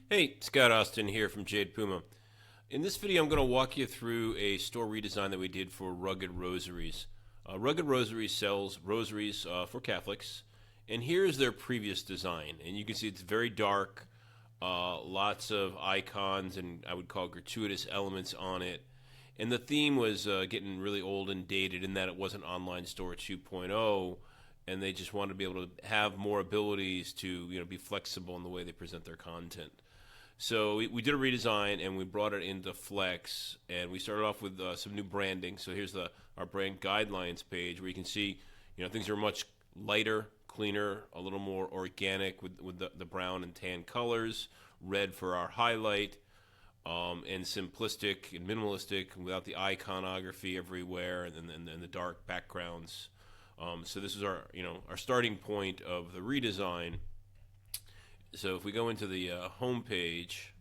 Hey, Scott Austin here from Jade Puma. In this video, I'm going to walk you through a store redesign that we did for Rugged Rosaries. Rugged Rosaries sells rosaries for Catholics, and here's their previous design. And you can see it's very dark, lots of icons, and I would call gratuitous elements on it. And the theme was getting really old and dated in that it was an online store 2.0, and they just wanted to be able to have more abilities to be flexible in the way they present their content. So we did a redesign and we brought it into Flex, and we started off with some new branding. So here's our brand guidelines page where you can see things are much lighter, cleaner, a little more organic with the brown and tan colors, red for our highlight, and simplistic and minimalistic without the iconography everywhere and the dark backgrounds. So this is our starting point of the redesign. So if we go into the home page,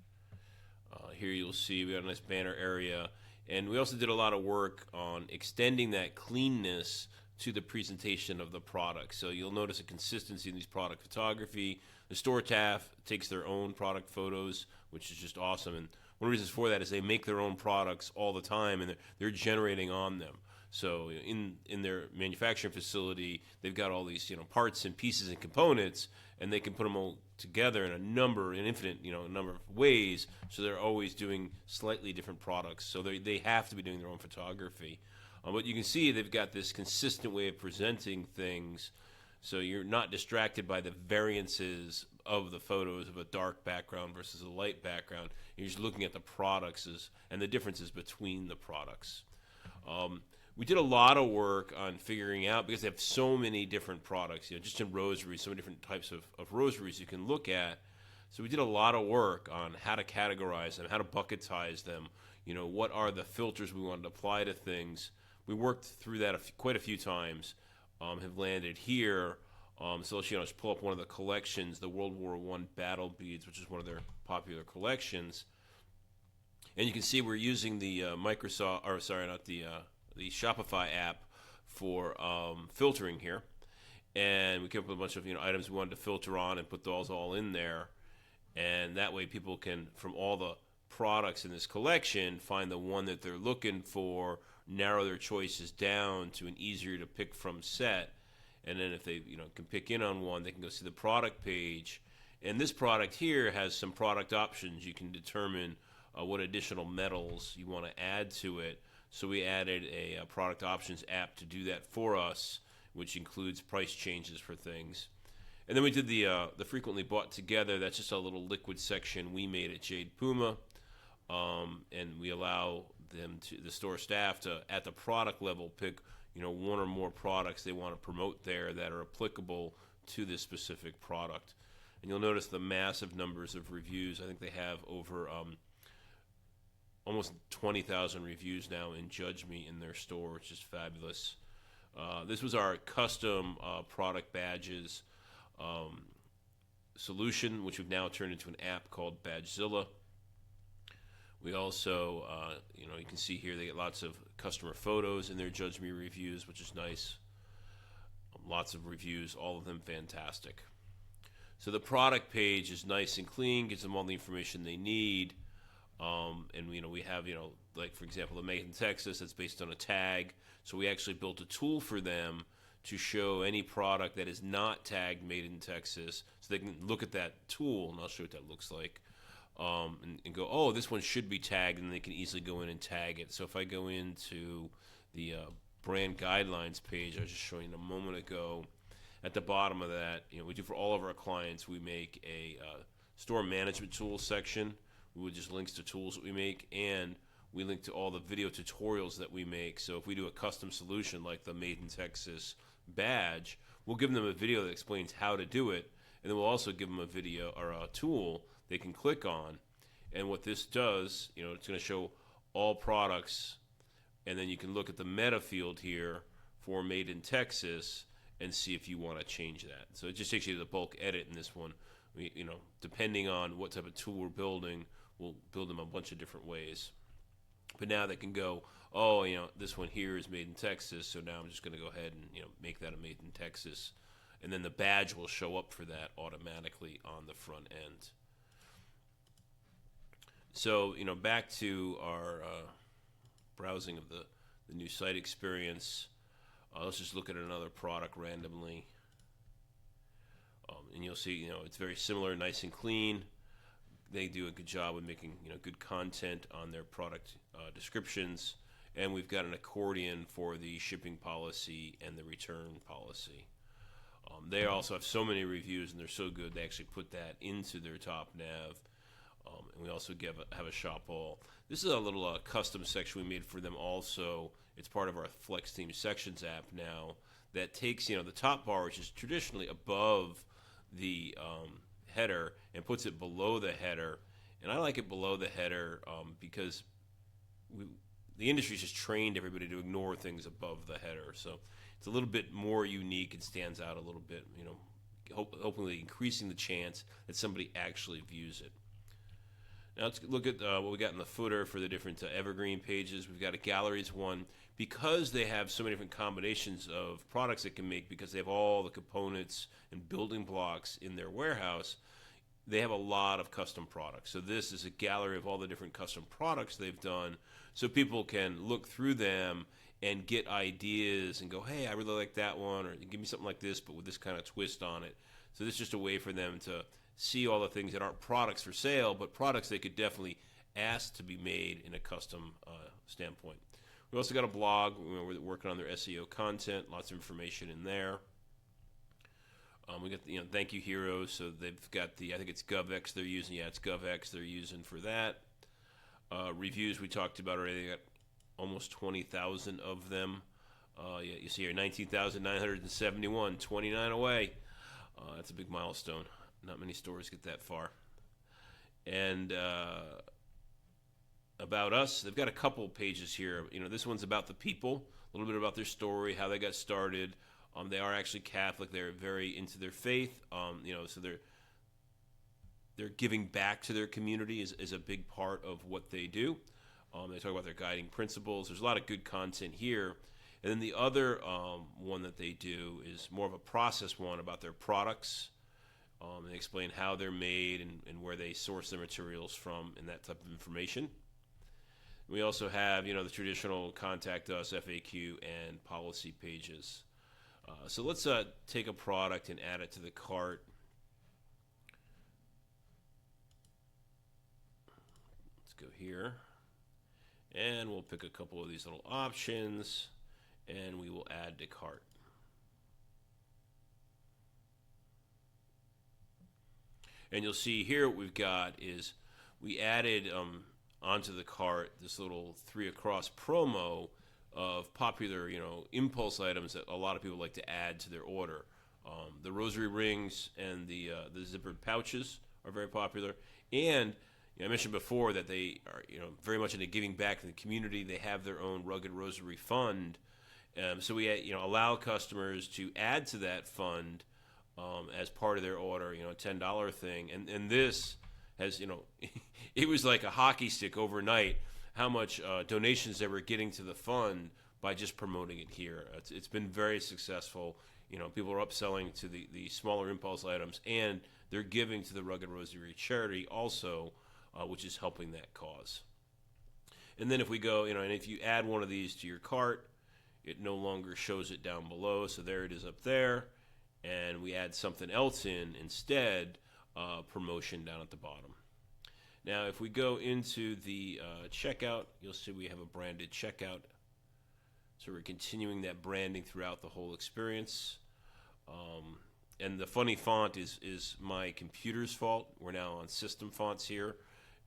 here you'll see we got a nice banner area. And we also did a lot of work on extending that cleanness to the presentation of the product. So you'll notice a consistency in these product photography. The store staff takes their own product photos, which is just awesome. And one of the reasons for that is they make their own products all the time, and they're generating on them. So in their manufacturing facility, they've got all these parts and pieces and components, and they can put them all together in an infinite number of ways. So they're always doing slightly different products. So they have to be doing their own photography. But you can see they've got this consistent way of presenting things, so you're not distracted by the variances of the photos of a dark background versus a light background. You're just looking at the products and the differences between the products. We did a lot of work on figuring out, because they have so many different products, just in rosaries, so many different types of rosaries you can look at. So we did a lot of work on how to categorize them, how to bucketize them, what are the filters we wanted to apply to things. We worked through that quite a few times, have landed here. So let's just pull up one of the collections, the World War I battle beads, which is one of their popular collections. And you can see we're using the the Shopify app for filtering here, and we came up with a bunch of items we wanted to filter on and put those all in there, and that way people can, from all the products in this collection, find the one that they're looking for, narrow their choices down to an easier to pick from set, and then if they can pick in on one, they can go see the product page. And this product here has some product options. You can determine what additional metals you want to add to it. So we added a product options app to do that for us, which includes price changes for things. And then we did the frequently bought together. That's just a little liquid section we made at Jade Puma, and we allow the store staff to, at the product level, pick one or more products they want to promote there that are applicable to this specific product. And you'll notice the massive numbers of reviews. I think they have over almost 20,000 reviews now in Judge Me in their store, which is fabulous. This was our custom product badges solution, which we've now turned into an app called Badgezilla. We also, you can see here they get lots of customer photos in their Judge Me reviews, which is nice. Lots of reviews, all of them fantastic. So the product page is nice and clean, gives them all the information they need. And we have like, for example, the Made in Texas, that's based on a tag. So we actually built a tool for them to show any product that is not tagged Made in Texas, so they can look at that tool, and I'll show you what that looks like, and go, oh, this one should be tagged, and they can easily go in and tag it. So if I go into the brand guidelines page I was just showing a moment ago, at the bottom of that, we do for all of our clients, we make a store management tools section with just links to tools that we make, and we link to all the video tutorials that we make. So if we do a custom solution like the Made in Texas badge, we'll give them a video that explains how to do it, and then we'll also give them a video or a tool they can click on. And what this does, it's going to show all products, and then you can look at the meta field here for Made in Texas and see if you want to change that. So it just takes you to the bulk edit in this one. Depending on what type of tool we're building, we'll build them a bunch of different ways. But now they can go, oh, this one here is Made in Texas, so now I'm just going to go ahead and make that a Made in Texas, and then the badge will show up for that automatically on the front end. So, back to our browsing of the new site experience. Let's just look at another product randomly. And you'll see, it's very similar, nice and clean. They do a good job with making, good content on their product descriptions. And we've got an accordion for the shipping policy and the return policy. They also have so many reviews, and they're so good, they actually put that into their top nav. And we also have a shop all. This is a little custom section we made for them also. It's part of our Flex Theme Sections app now that takes, the top bar, which is traditionally above the header, and puts it below the header. And I like it below the header because the industry's just trained everybody to ignore things above the header. So it's a little bit more unique. It stands out a little bit, hopefully increasing the chance that somebody actually views it. Now let's look at what we got in the footer for the different evergreen pages. We've got a galleries one. Because they have so many different combinations of products they can make, because they have all the components and building blocks in their warehouse, they have a lot of custom products. So this is a gallery of all the different custom products they've done, so people can look through them and get ideas and go, hey, I really like that one, or give me something like this, but with this kind of twist on it. So this is just a way for them to see all the things that aren't products for sale, but products they could definitely ask to be made in a custom standpoint. We also got a blog. We're working on their SEO content. Lots of information in there. We got the thank you heroes. So they've got I think it's GovX they're using. Yeah, it's GovX they're using for that. Reviews we talked about already. They got almost 20,000 of them. Yeah, you see here 19,971, 29 away. That's a big milestone. Not many stores get that far. And about us, they've got a couple pages here. This one's about the people, a little bit about their story, how they got started. They are actually Catholic. They're very into their faith. So they're giving back to their community is a big part of what they do. They talk about their guiding principles. There's a lot of good content here. And then the other one that they do is more of a process one about their products. They explain how they're made and where they source their materials from and that type of information. We also have, the traditional contact us, FAQ, and policy pages. So let's take a product and add it to the cart. Let's go here. And we'll pick a couple of these little options, and we will add to cart. And you'll see here what we've got is we added onto the cart this little 3 across promo of popular, impulse items that a lot of people like to add to their order. The rosary rings and the zippered pouches are very popular. And I mentioned before that they are, very much into giving back to the community. They have their own Rugged Rosary Fund. So we, allow customers to add to that fund as part of their order, a $10 thing. And this has, it was like a hockey stick overnight how much donations they were getting to the fund by just promoting it here. It's been very successful. People are upselling to the smaller impulse items, and they're giving to the Rugged Rosary charity also, which is helping that cause. And then if we go, and if you add one of these to your cart, it no longer shows it down below. So there it is up there. And we add something else in instead, promotion down at the bottom. Now, if we go into the checkout, you'll see we have a branded checkout. So we're continuing that branding throughout the whole experience. And the funny font is my computer's fault. We're now on system fonts here.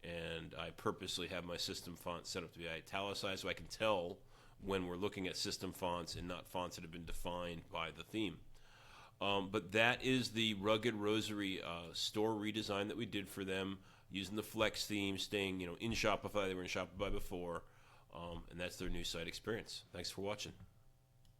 And I purposely have my system font set up to be italicized so I can tell when we're looking at system fonts and not fonts that have been defined by the theme. But that is the Rugged Rosary store redesign that we did for them, using the Flex theme, staying in Shopify. They were in Shopify before, and that's their new site experience. Thanks for watching.